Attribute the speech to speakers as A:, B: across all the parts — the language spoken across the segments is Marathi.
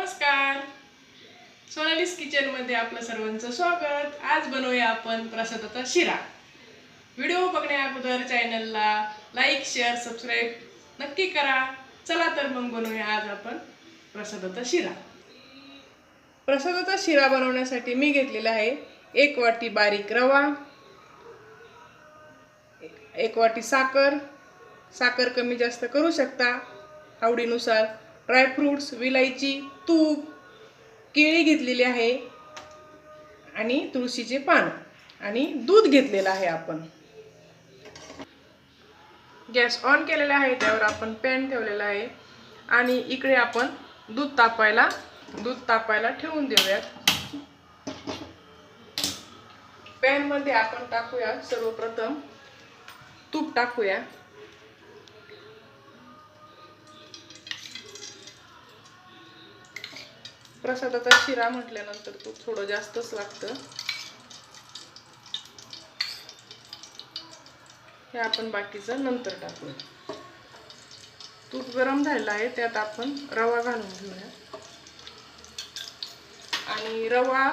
A: नमस्कार, सोनालीस किचन मध्ये आपलं सर्वांचं स्वागत। आज बनवूया आपण प्रसादाचा शिरा। व्हिडिओ बघण्या अगोदर चॅनलला लाईक शेअर सबस्क्राइब नक्की करा। चला तर मग बनवूया आज आपण प्रसादाचा शिरा। प्रसादाचा शिरा बनवण्यासाठी मी घेतलेला आहे 1 वाटी बारीक रवा, 1 वाटी साखर, साखर कमी जास्त करू शकता आवडीनुसार, ड्राय फ्रूट्स, विलायची, तूप, केळी घेतलेली आहे आणि तुळशीचे पान आणि दूध घेतलेला आहे। आपण गॅस ऑन केलेला आहे, त्यावर आपण पॅन ठेवलेला आहे आणि इकडे आपण दूध तापायला ठेवून देऊयात। पॅन मध्ये आपण टाकूया सर्वप्रथम तूप टाकूया। प्रसादाचा शिरा म्हटल्यानंतर तूप थोडं जास्तच लागतं। हे आपण बाकीचं नंतर टाकूया। तूप गरम झालेलं आहे, त्यात आपण रवा घालून घेऊया आणि रवा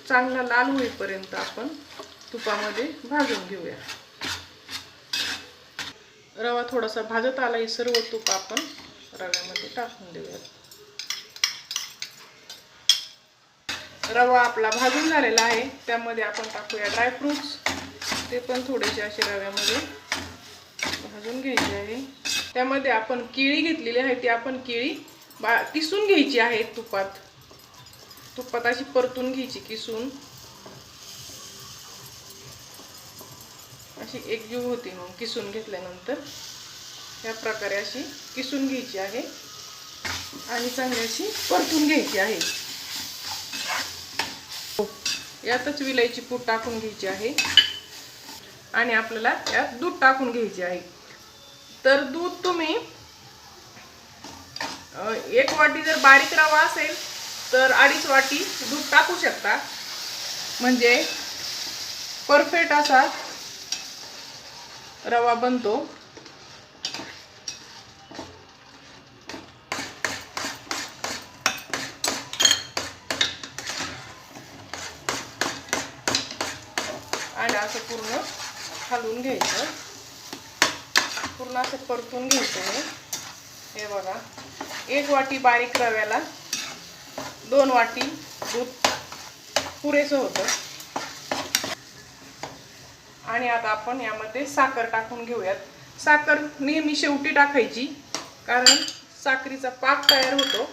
A: चांगला लाल होईपर्यंत आपण तुपामध्ये भाजून घेऊया। रवा थोडासा भाजत आला की सर्व तूप आपण रव्यामध्ये टाकून देऊया। रवा आपला भाजून झालेला आहे, त्यामध्ये आपण टाकूया ड्राय फ्रूट्स। ते पण थोडेसे असे रव्यामध्ये भाजून घ्यायचे आहे। त्यामध्ये आपण केळी घेतलेली आहे, ती आपण केळी किसून घ्यायची आहे। तुपात अशी परतून घ्यायची, किसून अशी एकजीव होती। मग किसून घेतल्यानंतर या प्रकारे अशी किसून घ्यायची आहे आणि चांगली अशी परतून घ्यायची आहे। यातच विलायची पूड टाकून घ्यायची आहे आणि आपल्याला यात दूध टाकून घ्यायचे आहे। तर दूध तुम्ही 1 वाटी जर बारीक रवा असेल तर 2.5 वाटी दूध टाकू शकता, म्हणजे परफेक्ट असा रवा बनतो। आणि असं पूर्ण हलवून घ्यायचं, पूर्ण असं परतून घ्यायचं आहे। हे बघा, 1 वाटी बारीक रव्याला 2 वाटी दूध पुरेसं होतं। आणि आता आपण यामध्ये साखर टाकून घेऊयात। साखर नेहमी शेवटी टाकायची, कारण साखरीचा पाक तयार होतो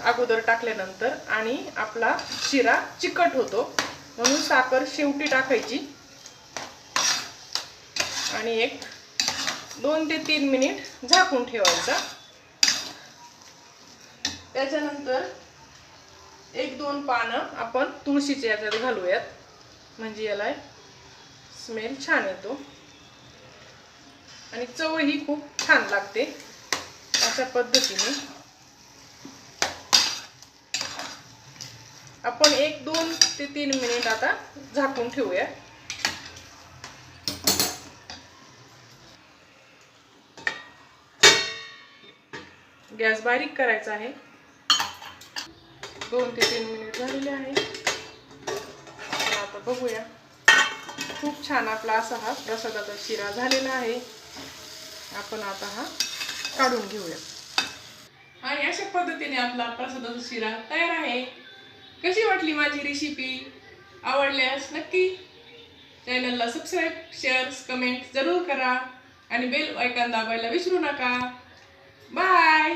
A: अगोदर टाकल्यानंतर आणि आपला शिरा चिकट होतो, म्हणून साखर शेवटी टाकायची। आणि 2 ते 3 मिनिट झाकून ठेवायचा। त्याच्यानंतर 1-2 पानं आपण तुळशीच्या याच्यात घालूयात, म्हणजे याला स्मेल छान येतो आणि चवही खूप छान लागते। अशा पद्धतीने आपण 1-2 ते 3 मिनिट आता झाकून ठेवूया। गॅस बारीक करायचा आहे। 2 ते 3 मिनिट झालेले आहे। आता बघूया, खूप छान आपला असा हा प्रसादाचा शिरा झालेला आहे। आपण आता हा काढून घेऊया आणि अशा पद्धतीने आपला प्रसादाचा शिरा तयार आहे। कशी वाटली माझी रेसिपी? आवडल्यास नक्की चॅनलला सबस्क्राइब शेअर कमेंट जरूर करा आणि बेल आयकॉन दाबायला विसरू नका। बाय।